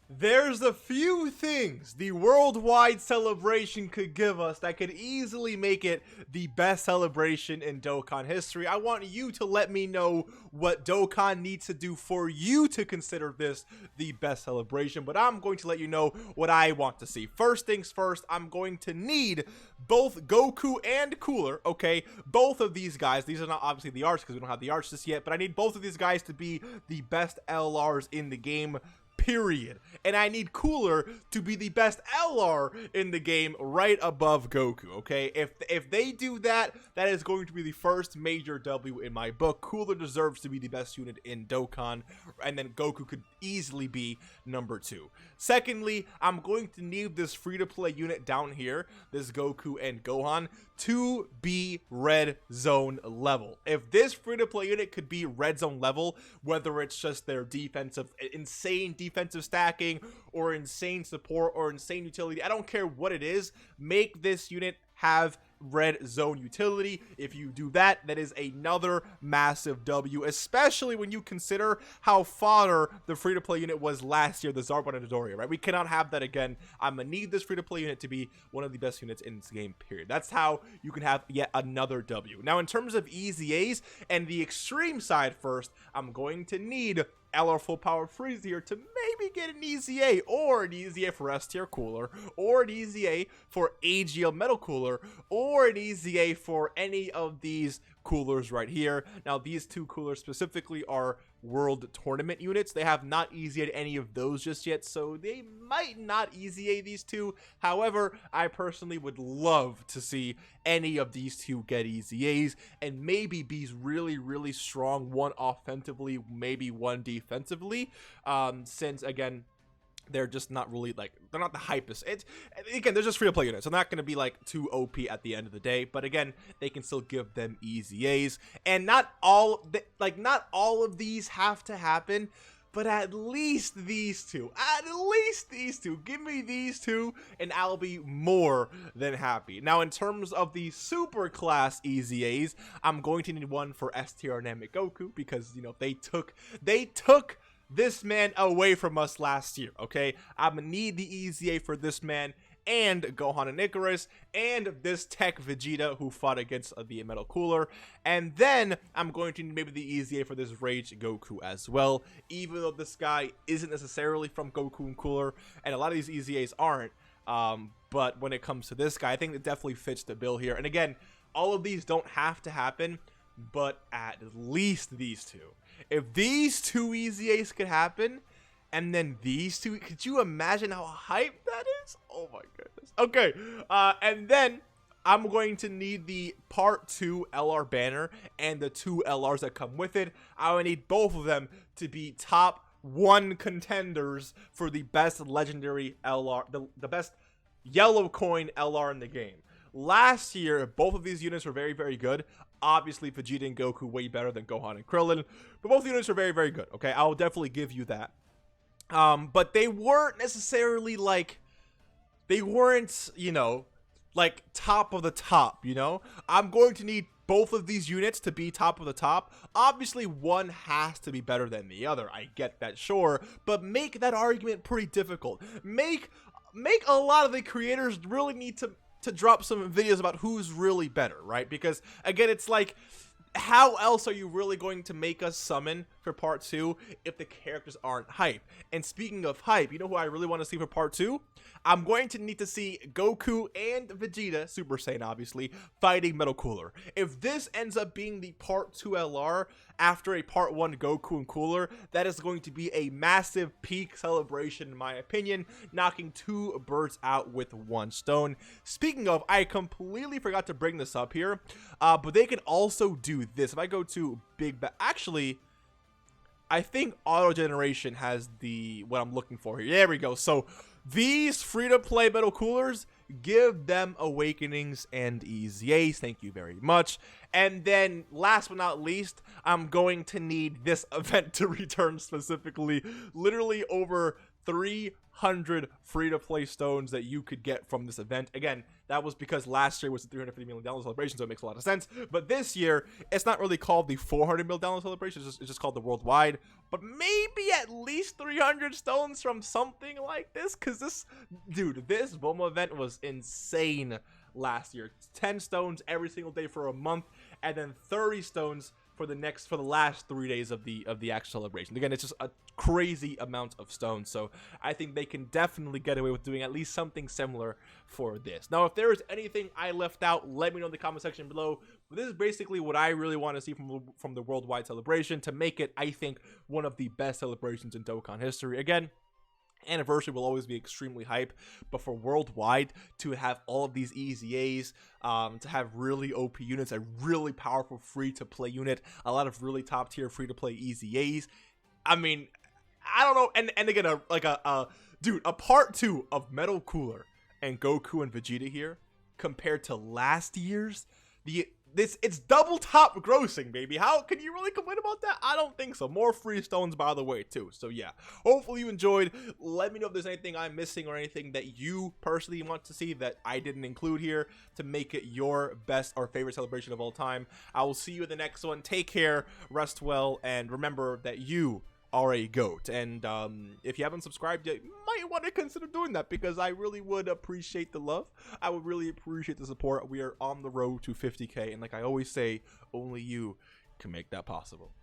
There's a few things the worldwide celebration could give us that could easily make it the best celebration in Dokkan history. I want you to let me know what Dokkan needs to do for you to consider this the best celebration, but I'm going to let you know what I want to see. First things first, I'm going to need both Goku and Cooler, okay? Both of these guys, these are not obviously the arts because we don't have the arts just yet, but I need both of these guys to be the best LRs in the game, period. And I need Cooler to be the best LR in the game right above Goku, okay? If they do that, that is going to be the first major W in my book. Cooler deserves to be the best unit in Dokkan, and then Goku could easily be number 2. Secondly, I'm going to need this free-to-play unit down here, this Goku and Gohan, to be red zone level. If this free-to-play unit could be red zone level, whether it's just their insane defensive stacking or insane support or insane utility, I don't care what it is, make this unit have red zone utility. If you do that, that is another massive W, especially when you consider how fodder the free-to-play unit was last year, the Zarbon and Dodoria, right? We cannot have that again. I'm gonna need this free-to-play unit to be one of the best units in this game, period. That's how you can have yet another W. Now, in terms of EZAs and the extreme side first, I'm going to need LR full power freeze here to maybe get an EZA, or an EZA for S tier Cooler, or an EZA for AGL Metal Cooler, or an EZA for any of these coolers right here. Now, these two coolers specifically are world tournament units. They have not EZA'd any of those just yet, so they might not EZA these two. However, I personally would love to see any of these two get EZAs and maybe be really, really strong, one offensively, maybe one defensively, since again, they're just not really like, they're not the hypest. It's again, they're just free to play units. They're not going to be like too OP at the end of the day, but again, they can still give them EZAs. And not all of these have to happen, but at least these two. Give me these two and I'll be more than happy. Now, in terms of the super class EZAs, I'm going to need one for S tier Namek Goku because, you know, they took this man away from us last year, okay? I'm gonna need the EZA for this man and Gohan and Icarus and this Tech Vegeta who fought against the Metal Cooler, and then I'm going to need maybe the EZA for this Rage Goku as well, even though this guy isn't necessarily from Goku and Cooler, and a lot of these EZAs aren't, but when it comes to this guy, I think it definitely fits the bill here. And again, all of these don't have to happen, but at least these two. If these two EZAs could happen, and then these two, could you imagine how hype that is? Oh my goodness. Okay, and then I'm going to need the Part 2 LR banner and the 2 LRs that come with it. I would need both of them to be top 1 contenders for the best legendary LR, the best yellow coin LR in the game. Last year, both of these units were very, very good. Obviously, Vegeta and Goku way better than Gohan and Krillin, but both units are very, very good, okay? I'll definitely give you that. But they weren't necessarily, like, they weren't, you know, like, top of the top, you know? I'm going to need both of these units to be top of the top. Obviously, one has to be better than the other. I get that, sure, but make that argument pretty difficult. Make a lot of the creators really need to drop some videos about who's really better, right? Because again, it's like, how else are you really going to make us summon for Part 2 if the characters aren't hype? And speaking of hype, you know who I really want to see for Part 2? I'm going to need to see Goku and Vegeta, Super Saiyan obviously, fighting Metal Cooler. If this ends up being the Part 2 LR after a Part 1 Goku and Cooler, that is going to be a massive peak celebration in my opinion, knocking 2 birds out with 1 stone. Speaking of, I completely forgot to bring this up here, but they can also do this. If I go to actually, I think auto generation has what I'm looking for here. There we go. So these free-to-play Metal Coolers, give them Awakenings and EZAs. Thank you very much. And then, last but not least, I'm going to need this event to return specifically. Literally over 300 free-to-play stones that you could get from this event. Again, that was because last year was the 350 million download celebration, so it makes a lot of sense. But this year, it's not really called the 400 million download celebration, it's just called the worldwide. But maybe at least 300 stones from something like this, because this BOMA event was insane last year. 10 stones every single day for a month, and then 30 stones for the last 3 days of the actual celebration. Again, it's just a crazy amount of stones, so I think they can definitely get away with doing at least something similar for this. Now, if there is anything I left out, let me know in the comment section below. But this is basically what I really want to see from the worldwide celebration to make it, I think, one of the best celebrations in Dokkan history. Again, Anniversary will always be extremely hype, but for worldwide to have all of these EZAs, to have really OP units, a really powerful free-to-play unit, a lot of really top-tier free-to-play EZAs, I mean, I don't know, and again, a part 2 of Metal Cooler and Goku and Vegeta here, compared to last year's, it's double top grossing, baby. How can you really complain about that? I don't think so. More free stones, by the way, too. So yeah, hopefully you enjoyed. Let me know if there's anything I'm missing or anything that you personally want to see that I didn't include here to make it your best or favorite celebration of all time. I will see you in the next one. Take care, rest well, and remember that you are a GOAT. And if you haven't subscribed yet, you might want to consider doing that, because I really would appreciate the love. I would really appreciate the support. We are on the road to 50K, and like I always say, only you can make that possible.